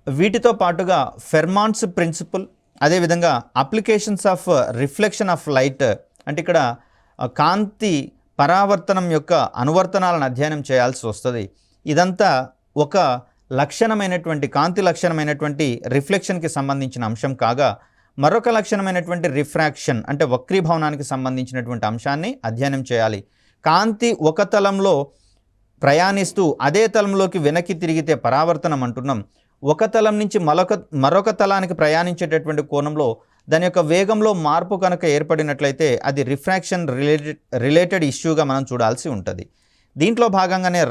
[SPEAKER 1] వీటితో పాటుగా ఫెర్మాన్స్ ప్రిన్సిపల్, అదేవిధంగా applications of reflection of light అంటే ఇక్కడ కాంతి పరావర్తనం యొక్క అనువర్తనాలను అధ్యయనం చేయాల్సి వస్తుంది. ఇదంతా ఒక లక్షణమైనటువంటి కాంతి లక్షణమైనటువంటి రిఫ్లెక్షన్కి సంబంధించిన అంశం కాగా మరొక లక్షణమైనటువంటి రిఫ్రాక్షన్ అంటే వక్రీభవనానికి సంబంధించినటువంటి అంశాన్ని అధ్యయనం చేయాలి. కాంతి ఒక తలంలో ప్రయాణిస్తూ అదే తలంలోకి వెనక్కి తిరిగితే పరావర్తనం అంటున్నాం. ఒక తలం నుంచి మరొక తలానికి ప్రయాణించేటటువంటి కోణంలో దాని యొక్క వేగంలో మార్పు కనుక ఏర్పడినట్లయితే అది రిఫ్రాక్షన్ రిలేటెడ్ ఇష్యూగా మనం చూడాల్సి ఉంటుంది. దీంట్లో భాగంగానే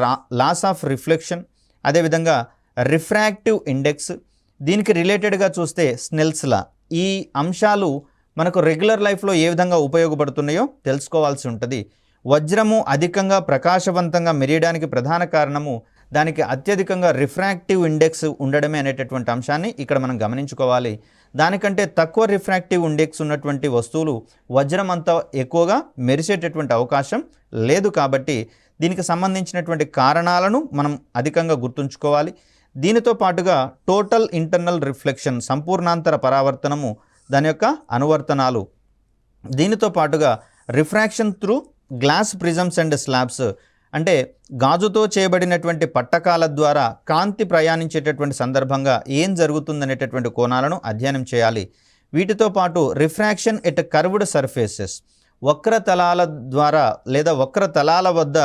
[SPEAKER 1] లాస్ ఆఫ్ రిఫ్లెక్షన్, అదేవిధంగా రిఫ్రాక్టివ్ ఇండెక్స్, దీనికి రిలేటెడ్గా చూస్తే స్నెల్స్ లా, ఈ అంశాలు మనకు రెగ్యులర్ లైఫ్లో ఏ విధంగా ఉపయోగపడుతున్నాయో తెలుసుకోవాల్సి ఉంటుంది. వజ్రము అధికంగా ప్రకాశవంతంగా మెరియడానికి ప్రధాన కారణము దానికి అత్యధికంగా రిఫ్రాక్టివ్ ఇండెక్స్ ఉండడమే అనేటటువంటి అంశాన్ని ఇక్కడ మనం గమనించుకోవాలి. దానికంటే తక్కువ రిఫ్రాక్టివ్ ఇండెక్స్ ఉన్నటువంటి వస్తువులు వజ్రం అంత ఎక్కువగా మెరిసేటటువంటి అవకాశం లేదు. కాబట్టి దీనికి సంబంధించినటువంటి కారణాలను మనం అధికంగా గుర్తుంచుకోవాలి. దీనితో పాటుగా టోటల్ ఇంటర్నల్ రిఫ్లెక్షన్ సంపూర్ణాంతర పరావర్తనము, దాని యొక్క అనువర్తనాలు, దీనితో పాటుగా refraction through glass prisms and slabs, అంటే గాజుతో చేయబడినటువంటి పట్టకాల ద్వారా కాంతి ప్రయాణించేటటువంటి సందర్భంగా ఏం జరుగుతుందనేటటువంటి కోణాలను అధ్యయనం చేయాలి. వీటితో పాటు రిఫ్రాక్షన్ ఎట్ కర్వ్డ్ సర్ఫేసెస్, వక్రతలాల ద్వారా లేదా వక్రతలాల వద్ద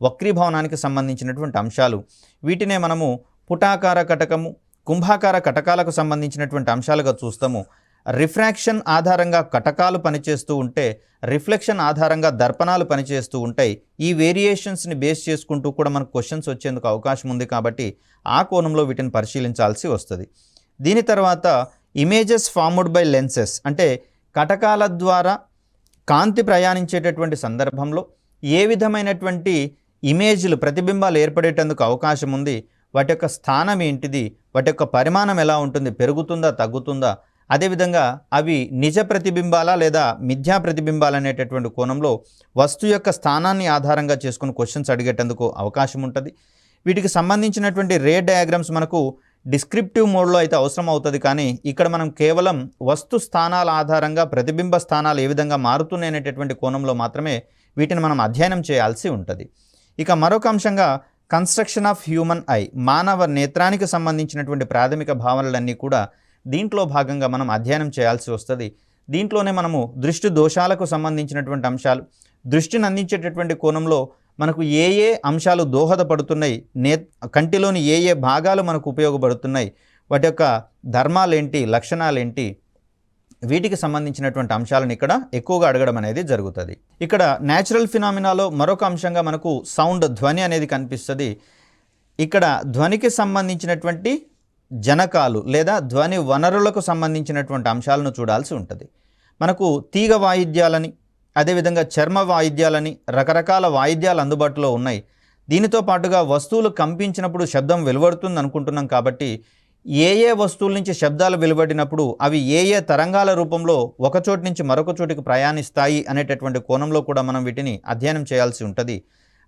[SPEAKER 1] వక్రీభవనానికి సంబంధించినటువంటి అంశాలు, వీటినే మనము పుటాకార కటకము, కుంభాకార కటకాలకు సంబంధించినటువంటి అంశాలుగా చూస్తాము. రిఫ్రాక్షన్ ఆధారంగా కటకాలు పనిచేస్తూ ఉంటే రిఫ్లెక్షన్ ఆధారంగా దర్పణాలు పనిచేస్తూ ఉంటాయి. ఈ వేరియేషన్స్ని బేస్ చేసుకుంటూ కూడా మనకు క్వశ్చన్స్ వచ్చేందుకు అవకాశం ఉంది కాబట్టి ఆ కోణంలో వీటిని పరిశీలించాల్సి వస్తుంది. దీని తర్వాత ఇమేజెస్ ఫార్మ్డ్ బై లెన్సెస్, అంటే కటకాల ద్వారా కాంతి ప్రయాణించేటటువంటి సందర్భంలో ఏ విధమైనటువంటి ఇమేజ్లు ప్రతిబింబాలు ఏర్పడేటందుకు అవకాశం ఉంది, వాటి యొక్క స్థానం ఏంటిది, వాటి యొక్క పరిమాణం ఎలా ఉంటుంది, పెరుగుతుందా తగ్గుతుందా, అదేవిధంగా అవి నిజ ప్రతిబింబాలా లేదా మిథ్యా ప్రతిబింబాలు అనేటటువంటి కోణంలో వస్తువు యొక్క స్థానాన్ని ఆధారంగా చేసుకుని క్వశ్చన్స్ అడిగేటందుకు అవకాశం ఉంటుంది. వీటికి సంబంధించినటువంటి రే డయాగ్రామ్స్ మనకు డిస్క్రిప్టివ్ మోడ్లో అయితే అవసరం అవుతుంది, కానీ ఇక్కడ మనం కేవలం వస్తు స్థానాల ఆధారంగా ప్రతిబింబ స్థానాలు ఏ విధంగా మారుతున్నాయి అనేటటువంటి కోణంలో మాత్రమే వీటిని మనం అధ్యయనం చేయాల్సి ఉంటుంది. ఇక మరొక అంశంగా కన్స్ట్రక్షన్ ఆఫ్ హ్యూమన్ ఐ, మానవ నేత్రానికి సంబంధించినటువంటి ప్రాథమిక భావనలన్నీ కూడా దీంట్లో భాగంగా మనం అధ్యయనం చేయాల్సి వస్తుంది. దీంట్లోనే మనము దృష్టి దోషాలకు సంబంధించినటువంటి అంశాలు, దృష్టిని అందించేటటువంటి కోణంలో మనకు ఏ ఏ అంశాలు దోహదపడుతున్నాయి, కంటిలోని ఏ ఏ భాగాలు మనకు ఉపయోగపడుతున్నాయి, వాటి యొక్క ధర్మాలేంటి, లక్షణాలేంటి, వీటికి సంబంధించినటువంటి అంశాలను ఇక్కడ ఎక్కువగా అడగడం అనేది జరుగుతుంది. ఇక్కడ న్యాచురల్ ఫినామినాలో మరొక అంశంగా మనకు సౌండ్, ధ్వని అనేది కనిపిస్తుంది. ఇక్కడ ధ్వనికి సంబంధించినటువంటి జనకాలు లేదా ధ్వని వనరులకు సంబంధించినటువంటి అంశాలను చూడాల్సి ఉంటుంది. మనకు తీగ వాయిద్యాలని, అదేవిధంగా చర్మ వాయిద్యాలని, రకరకాల వాయిద్యాలు అందుబాటులో ఉన్నాయి. దీనితో పాటుగా వస్తువులు కంపించినప్పుడు శబ్దం వెలువడుతుంది అనుకుంటున్నాం కాబట్టి ఏ ఏ వస్తువుల నుంచి శబ్దాలు వెలువడినప్పుడు అవి ఏ ఏ తరంగాల రూపంలో ఒక చోటు నుంచి మరొక చోటికి ప్రయాణిస్తాయి అనేటటువంటి కోణంలో కూడా మనం వీటిని అధ్యయనం చేయాల్సి ఉంటుంది.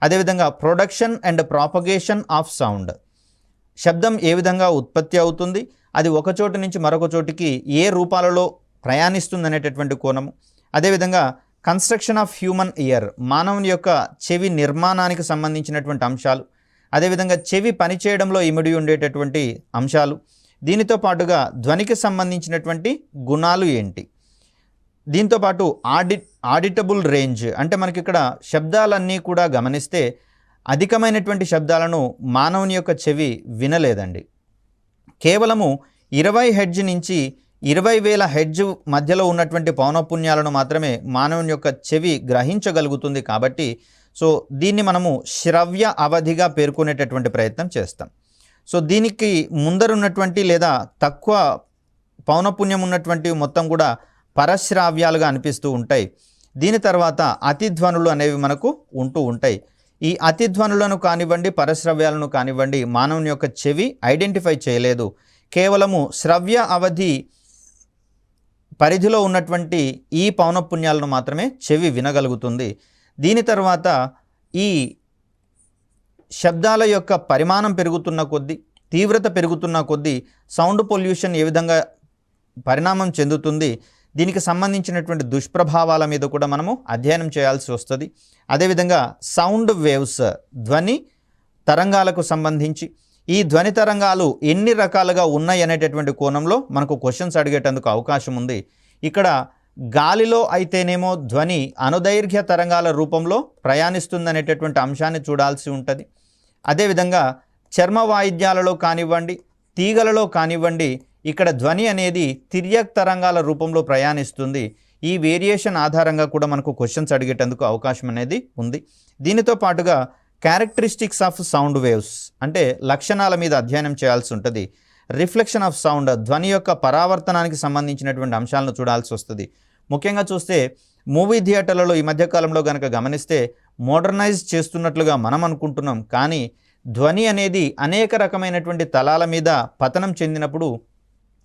[SPEAKER 1] అదేవిధంగా production and propagation of sound, శబ్దం ఏ విధంగా ఉత్పత్తి అవుతుంది, అది ఒక చోటు నుంచి మరొక చోటికి ఏ రూపాలలో ప్రయాణిస్తుంది అనేటటువంటి కోణము. అదేవిధంగా కన్స్ట్రక్షన్ ఆఫ్ హ్యూమన్ ఇయర్, మానవుని యొక్క చెవి నిర్మాణానికి సంబంధించినటువంటి అంశాలు, అదేవిధంగా చెవి పనిచేయడంలో ఇమిడి ఉండేటటువంటి అంశాలు, దీనితో పాటుగా ధ్వనికి సంబంధించినటువంటి గుణాలు ఏంటి, దీంతోపాటు ఆడిటబుల్ రేంజ్, అంటే మనకి ఇక్కడ శబ్దాలన్నీ కూడా గమనిస్తే అధికమైనటువంటి శబ్దాలను మానవుని యొక్క చెవి వినలేదండి. కేవలము 20 హెర్ట్జ్ నుంచి 20,000 హెర్ట్జ్ మధ్యలో ఉన్నటువంటి పౌనఃపున్యాలను మాత్రమే మానవుని యొక్క చెవి గ్రహించగలుగుతుంది. కాబట్టి సో దీన్ని మనము శ్రవ్య అవధిగా పేర్కొనేటటువంటి ప్రయత్నం చేస్తాం. సో దీనికి ముందరున్నటువంటి లేదా తక్కువ పౌనఃపున్యం ఉన్నటువంటి మొత్తం కూడా పరశ్రావ్యాలుగా అనిపిస్తూ ఉంటాయి. దీని తర్వాత అతిధ్వనులు అనేవి మనకు ఉంటూ ఉంటాయి. ఈ అతిధ్వనులను కానివ్వండి, పరశ్రవ్యాలను కానివ్వండి మానవుని యొక్క చెవి ఐడెంటిఫై చేయలేదు. కేవలము శ్రవ్య అవధి పరిధిలో ఉన్నటువంటి ఈ పౌనఃపున్యాలను మాత్రమే చెవి వినగలుగుతుంది. దీని తర్వాత ఈ శబ్దాల యొక్క పరిమాణం పెరుగుతున్న కొద్దీ, తీవ్రత పెరుగుతున్న కొద్దీ సౌండ్ పొల్యూషన్ ఏ విధంగా పరిణామం చెందుతుంది, దీనికి సంబంధించినటువంటి దుష్ప్రభావాల మీద కూడా మనము అధ్యయనం చేయాల్సి వస్తుంది. అదేవిధంగా సౌండ్ వేవ్స్, ధ్వని తరంగాలకు సంబంధించి ఈ ధ్వని తరంగాలు ఎన్ని రకాలుగా ఉన్నాయి అనేటటువంటి కోణంలో మనకు క్వశ్చన్స్ అడిగేటందుకు అవకాశం ఉంది. ఇక్కడ గాలిలో అయితేనేమో ధ్వని అనుదైర్ఘ్య తరంగాల రూపంలో ప్రయాణిస్తుందనేటటువంటి అంశాన్ని చూడాల్సి ఉంటుంది. అదేవిధంగా చర్మ వాయిద్యాలలో కానివ్వండి, తీగలలో కానివ్వండి, ఇక్కడ ధ్వని అనేది తిర్యక్ తరంగాల రూపంలో ప్రయాణిస్తుంది. ఈ వేరియేషన్ ఆధారంగా కూడా మనకు క్వశ్చన్స్ అడిగేటందుకు అవకాశం అనేది ఉంది. దీనితో పాటుగా క్యారెక్టరిస్టిక్స్ ఆఫ్ సౌండ్ వేవ్స్, అంటే లక్షణాల మీద అధ్యయనం చేయాల్సి ఉంటుంది. రిఫ్లెక్షన్ ఆఫ్ సౌండ్, ధ్వని యొక్క పరావర్తనానికి సంబంధించినటువంటి అంశాలను చూడాల్సి వస్తుంది. ముఖ్యంగా చూస్తే మూవీ థియేటర్లలో ఈ మధ్యకాలంలో కనుక గమనిస్తే మోడర్నైజ్ చేస్తున్నట్లుగా మనం అనుకుంటున్నాం, కానీ ధ్వని అనేది అనేక రకమైనటువంటి తలాల మీద పతనం చెందినప్పుడు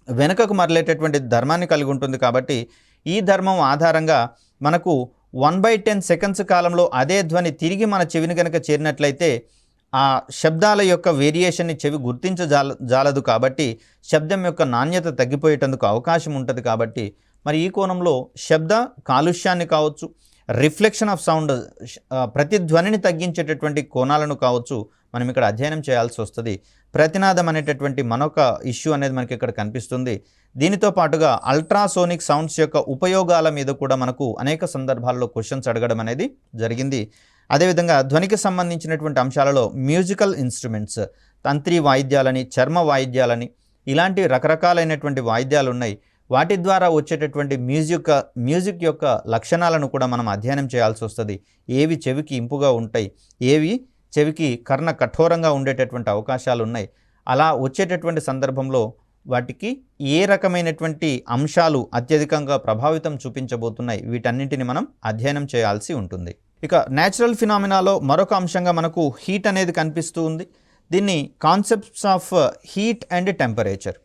[SPEAKER 1] వెనుకకు మరలేటటువంటి ధర్మాన్ని కలిగి ఉంటుంది. కాబట్టి ఈ ధర్మం ఆధారంగా మనకు 1/10 సెకండ్స్ కాలంలో అదే ధ్వని తిరిగి మన చెవిని కనుక చేరినట్లయితే ఆ శబ్దాల యొక్క వేరియేషన్ని చెవి గుర్తించజాలదు. కాబట్టి శబ్దం యొక్క నాణ్యత తగ్గిపోయేటందుకు అవకాశం ఉంటుంది. కాబట్టి మరి ఈ కోణంలో శబ్ద కాలుష్యాన్ని కావచ్చు, రిఫ్లెక్షన్ ఆఫ్ సౌండ్ ప్రతిధ్వనిని తగ్గించేటటువంటి కోణాలను కావచ్చు మనం ఇక్కడ అధ్యయనం చేయాల్సి వస్తుంది. ప్రతినాదం అనేటటువంటి మరొక ఇష్యూ అనేది మనకి ఇక్కడ కనిపిస్తుంది. దీనితో పాటుగా అల్ట్రాసోనిక్ సౌండ్స్ యొక్క ఉపయోగాల మీద కూడా మనకు అనేక సందర్భాల్లో క్వశ్చన్స్ అడగడం అనేది జరిగింది. అదేవిధంగా ధ్వనికి సంబంధించినటువంటి అంశాలలో మ్యూజికల్ ఇన్స్ట్రుమెంట్స్, తంత్రి వాయిద్యాలని, చర్మ వాయిద్యాలని, ఇలాంటి రకరకాలైనటువంటి వాయిద్యాలు ఉన్నాయి. వాటి ద్వారా వచ్చేటటువంటి మ్యూజిక్ యొక్క లక్షణాలను కూడా మనం అధ్యయనం చేయాల్సి వస్తుంది. ఏవి చెవికి ఇంపుగా ఉంటాయి, ఏవి చెవికి కర్ణ కఠోరంగా ఉండేటటువంటి అవకాశాలు ఉన్నాయి. అలా వచ్చేటటువంటి సందర్భంలో వాటికి ఏ రకమైనటువంటి అంశాలు అత్యధికంగా ప్రభావితం చూపించబోతున్నాయి, వీటన్నింటిని మనం అధ్యయనం చేయాల్సి ఉంటుంది. ఇక న్యాచురల్ ఫినామినాలో మరొక అంశంగా మనకు హీట్ అనేది కనిపిస్తూ ఉంది. దీన్ని concepts of heat and temperature.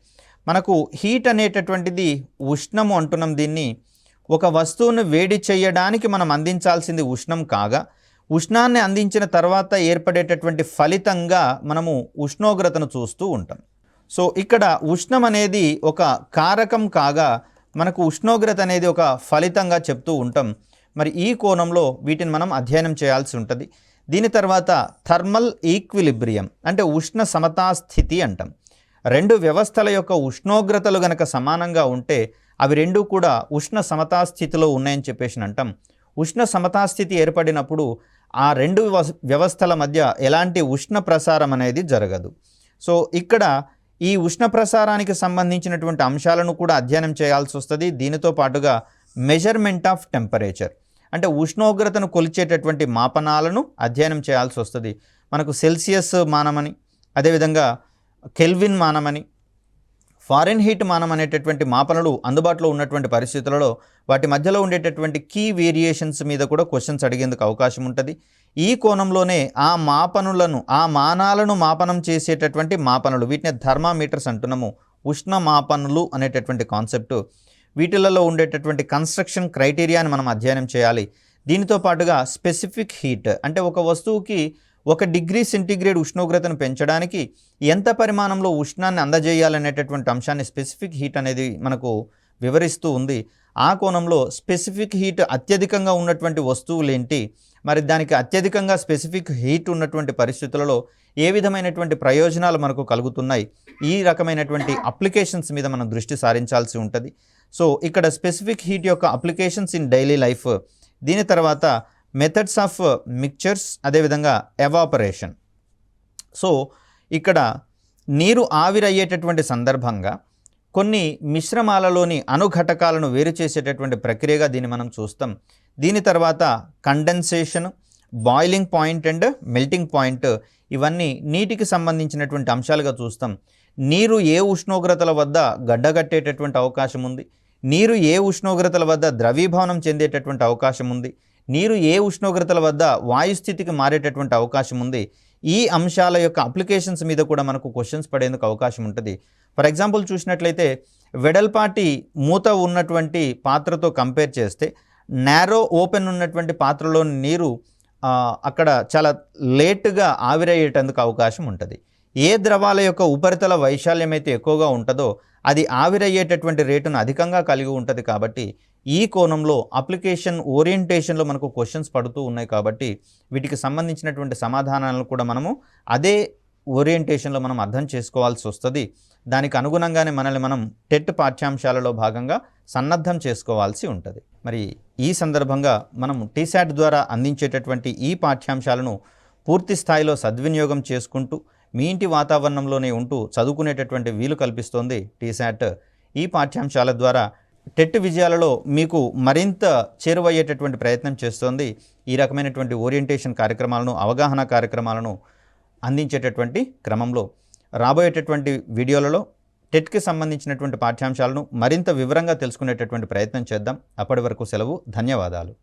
[SPEAKER 1] మనకు హీట్ అనేటటువంటిది ఉష్ణము అంటున్నాం. దీన్ని ఒక వస్తువును వేడి చేయడానికి మనం అందించాల్సింది ఉష్ణం కాగా, ఉష్ణాన్ని అందించిన తర్వాత ఏర్పడేటటువంటి ఫలితంగా మనము ఉష్ణోగ్రతను చూస్తూ ఉంటాం. సో ఇక్కడ ఉష్ణం అనేది ఒక కారకం కాగా మనకు ఉష్ణోగ్రత అనేది ఒక ఫలితంగా చెప్తూ ఉంటాం. మరి ఈ కోణంలో వీటిని మనం అధ్యయనం చేయాల్సి ఉంటుంది. దీని తర్వాత థర్మల్ ఈక్విలిబ్రియం అంటే ఉష్ణ సమతాస్థితి అంటాం. రెండు వ్యవస్థల యొక్క ఉష్ణోగ్రతలు గనక సమానంగా ఉంటే అవి రెండూ కూడా ఉష్ణ సమతాస్థితిలో ఉన్నాయని చెప్పేసి అంటాం. ఉష్ణ సమతాస్థితి ఏర్పడినప్పుడు ఆ రెండు వ్యవస్థల మధ్య ఎలాంటి ఉష్ణ ప్రసారం అనేది జరగదు. సో ఇక్కడ ఈ ఉష్ణ ప్రసారానికి సంబంధించినటువంటి అంశాలను కూడా అధ్యయనం చేయాల్సి వస్తుంది. దీనితో పాటుగా మెజర్మెంట్ ఆఫ్ టెంపరేచర్ అంటే ఉష్ణోగ్రతను కొలిచేటటువంటి మాపనాలను అధ్యయనం చేయాల్సి వస్తుంది. మనకు సెల్సియస్ మానమని, అదేవిధంగా కెల్విన్ మానమని, ఫారెన్ హీట్ మానం అనేటటువంటి మాపనలు అందుబాటులో ఉన్నటువంటి పరిస్థితులలో వాటి మధ్యలో ఉండేటటువంటి కీ వేరియేషన్స్ మీద కూడా క్వశ్చన్స్ అడిగేందుకు అవకాశం ఉంటుంది. ఈ కోణంలోనే ఆ మానాలను మాపనం చేసేటటువంటి మాపనలు, వీటిని థర్మామీటర్స్ అంటున్నాము. ఉష్ణ మాపనలు అనేటటువంటి కాన్సెప్ట్, వీటిలలో ఉండేటటువంటి కన్స్ట్రక్షన్ క్రైటీరియాని మనం అధ్యయనం చేయాలి. దీనితో పాటుగా స్పెసిఫిక్ హీట్ అంటే ఒక వస్తువుకి 1 డిగ్రీ సెంటీగ్రేడ్ ఉష్ణోగ్రతను పెంచడానికి ఎంత పరిమాణంలో ఉష్ణాన్ని అందజేయాలనేటటువంటి అంశాన్ని స్పెసిఫిక్ హీట్ అనేది మనకు వివరిస్తూ ఉంది. ఆ కోణంలో స్పెసిఫిక్ హీట్ అత్యధికంగా ఉన్నటువంటి వస్తువులు ఏంటి, మరి దానికి అత్యధికంగా స్పెసిఫిక్ హీట్ ఉన్నటువంటి పరిస్థితులలో ఏ విధమైనటువంటి ప్రయోజనాలు మనకు కలుగుతున్నాయి, ఈ రకమైనటువంటి అప్లికేషన్స్ మీద మనం దృష్టి సారించాల్సి ఉంటుంది. సో ఇక్కడ స్పెసిఫిక్ హీట్ యొక్క అప్లికేషన్స్ ఇన్ డైలీ లైఫ్, దీని తర్వాత మెథడ్స్ ఆఫ్ మిక్చర్స్, అదేవిధంగా ఎవాపరేషన్. సో ఇక్కడ నీరు ఆవిరయ్యేటటువంటి సందర్భంగా కొన్ని మిశ్రమాలలోని అణుఘటకాలను వేరు చేసేటటువంటి ప్రక్రియగా దీన్ని మనం చూస్తాం. దీని తర్వాత condensation, boiling point and melting point, ఇవన్నీ నీటికి సంబంధించినటువంటి అంశాలుగా చూస్తాం. నీరు ఏ ఉష్ణోగ్రతల వద్ద గడ్డగట్టేటటువంటి అవకాశం ఉంది, నీరు ఏ ఉష్ణోగ్రతల వద్ద ద్రవీభవనం చెందేటటువంటి అవకాశం ఉంది, నీరు ఏ ఉష్ణోగ్రతల వద్ద వాయుస్థితికి మారేటటువంటి అవకాశం ఉంది. ఈ అంశాల యొక్క అప్లికేషన్స్ మీద కూడా మనకు క్వశ్చన్స్ పడేందుకు అవకాశం ఉంటుంది. ఫర్ ఎగ్జాంపుల్ చూసినట్లయితే వెడల్పాటి మూత ఉన్నటువంటి పాత్రతో కంపేర్ చేస్తే నారో ఓపెన్ ఉన్నటువంటి పాత్రలోని నీరు అక్కడ చాలా లేటుగా ఆవిరయ్యేటందుకు అవకాశం ఉంటుంది. ఏ ద్రవాల యొక్క ఉపరితల వైశాల్యం అయితే ఎక్కువగా ఉంటుందో అది ఆవిరయ్యేటటువంటి రేటును అధికంగా కలిగి ఉంటుంది. కాబట్టి ఈ కోణంలో అప్లికేషన్ ఓరియంటేషన్లో మనకు క్వశ్చన్స్ పడుతూ ఉన్నాయి. కాబట్టి వీటికి సంబంధించినటువంటి సమాధానాలను కూడా మనము అదే ఓరియంటేషన్లో మనం అర్థం చేసుకోవాల్సి వస్తుంది. దానికి అనుగుణంగానే మనల్ని మనం టెట్ పాఠ్యాంశాలలో భాగంగా సన్నద్ధం చేసుకోవాల్సి ఉంటుంది. మరి ఈ సందర్భంగా మనం టీశాట్ ద్వారా అందించేటటువంటి ఈ పాఠ్యాంశాలను పూర్తి స్థాయిలో సద్వినియోగం చేసుకుంటూ మీ ఇంటి వాతావరణంలోనే ఉంటూ చదువుకునేటటువంటి వీలు కల్పిస్తోంది టీశాట్. ఈ పాఠ్యాంశాల ద్వారా టెట్ విజయాలలో మీకు మరింత చేరువయ్యేటటువంటి ప్రయత్నం చేస్తోంది. ఈ రకమైనటువంటి ఓరియంటేషన్ కార్యక్రమాలను, అవగాహన కార్యక్రమాలను అందించేటటువంటి క్రమంలో రాబోయేటటువంటి వీడియోలలో టెట్కి సంబంధించినటువంటి పాఠ్యాంశాలను మరింత వివరంగా తెలుసుకునేటటువంటి ప్రయత్నం చేద్దాం. అప్పటి వరకు సెలవు. ధన్యవాదాలు.